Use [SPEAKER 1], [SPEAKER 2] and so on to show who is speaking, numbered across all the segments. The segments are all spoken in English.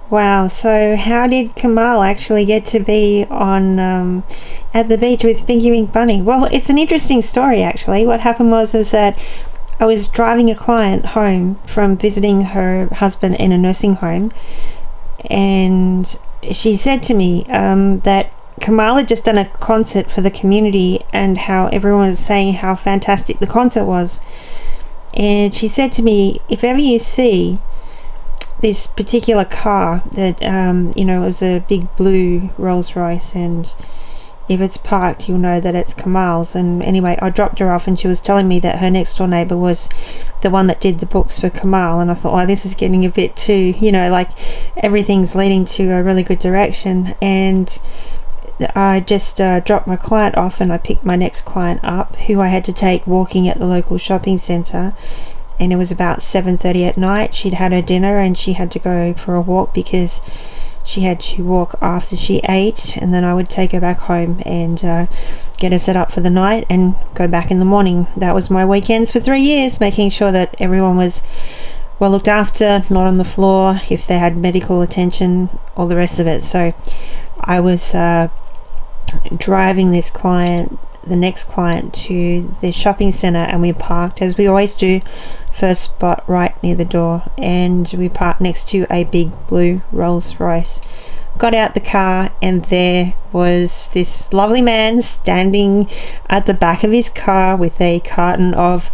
[SPEAKER 1] Wow, so how did Kamahl actually get to be on at the beach with Binky Wink Bunny? Well, it's an interesting story actually. What happened was is that I was driving a client home from visiting her husband in a nursing home, and she said to me that Kamahl had just done a concert for the community and how everyone was saying how fantastic the concert was. And she said to me, if ever you see this particular car that, it was a big blue Rolls Royce, and if it's parked, you'll know that it's Kamahl's. And anyway, I dropped her off and she was telling me that her next door neighbour was the one that did the books for Kamahl. And I thought, oh, this is getting a bit too, like everything's leading to a really good direction. And I just dropped my client off and I picked my next client up, who I had to take walking at the local shopping centre. And it was about 7:30 at night. She'd had her dinner and she had to go for a walk because she had to walk after she ate, and then I would take her back home and get her set up for the night and go back in the morning. That was my weekends for 3 years, making sure that everyone was well looked after, not on the floor, if they had medical attention, all the rest of it. So I was driving the next client to the shopping centre, and we parked, as we always do, first spot right near the door, and we parked next to a big blue Rolls Royce. Got out the car and there was this lovely man standing at the back of his car with a carton of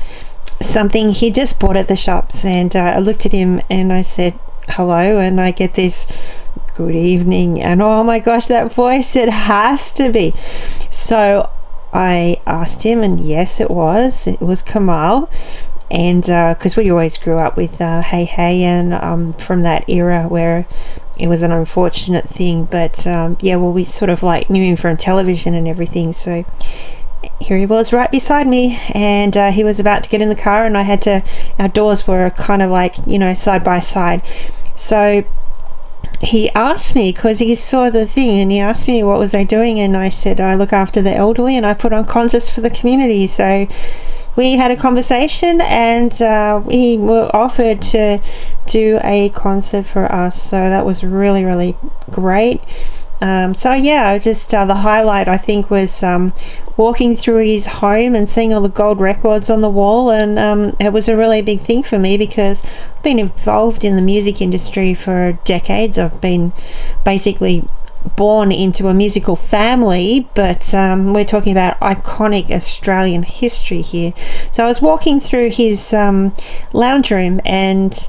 [SPEAKER 1] something he just bought at the shops, and I looked at him and I said hello, and I get this good evening, and oh my gosh, that voice, it has to be. So I asked him, and yes, it was Kamahl. And because we always grew up with Hey Hey, and from that era where it was an unfortunate thing, but we sort of like knew him from television and everything. So here he was right beside me, and he was about to get in the car, and our doors were kind of like, side by side. So he asked me, because he saw the thing, and he asked me what was I doing, and I said I look after the elderly and I put on concerts for the community. So we had a conversation, and we were offered to do a concert for us, so that was really, really great. Just the highlight, I think, was walking through his home and seeing all the gold records on the wall, and it was a really big thing for me because I've been involved in the music industry for decades. I've been basically born into a musical family, but we're talking about iconic Australian history here. So I was walking through his lounge room and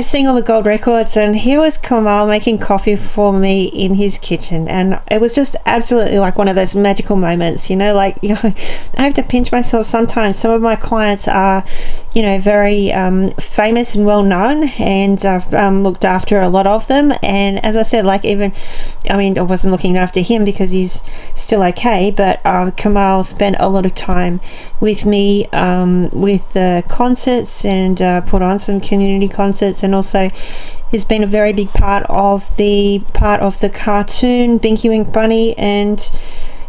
[SPEAKER 1] seeing all the gold records, and here was Kamahl making coffee for me in his kitchen, and it was just absolutely like one of those magical moments. I have to pinch myself sometimes. Some of my clients are very famous and well known, and I've looked after a lot of them. And as I said, I wasn't looking after him because he's still okay, but Kamahl spent a lot of time with me with the concerts, and put on some community concerts, and also has been a very big part of the cartoon Binky Wink Bunny. And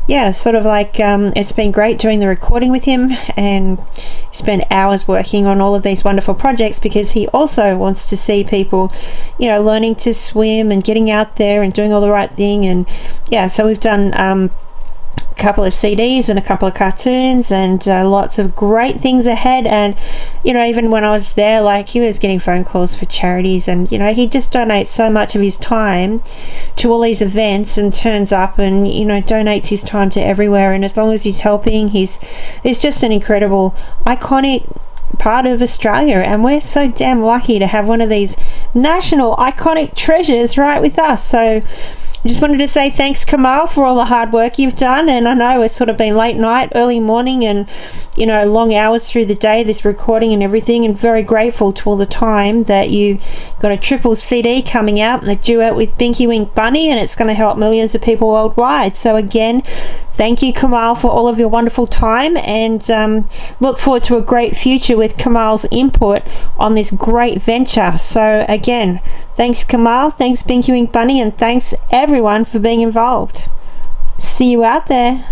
[SPEAKER 1] it's been great doing the recording with him, and spent hours working on all of these wonderful projects because he also wants to see people learning to swim and getting out there and doing all the right thing. And so we've done a couple of CDs and a couple of cartoons, and lots of great things ahead. And even when I was there, he was getting phone calls for charities, and he just donates so much of his time to all these events, and turns up and donates his time to everywhere. And as long as he's helping, he's just an incredible, iconic part of Australia, and we're so damn lucky to have one of these national iconic treasures right with us. So I just wanted to say thanks, Kamahl, for all the hard work you've done. And I know it's sort of been late night, early morning, and long hours through the day, this recording and everything, and very grateful to all the time that you got a triple CD coming out, and a duet with Binky Wink Bunny, and it's going to help millions of people worldwide. So again, thank you, Kamahl, for all of your wonderful time, and look forward to a great future with Kamahl's input on this great venture. So again, thanks, Kamahl, thanks, Binky Wink Bunny, and thanks everyone for being involved. See you out there.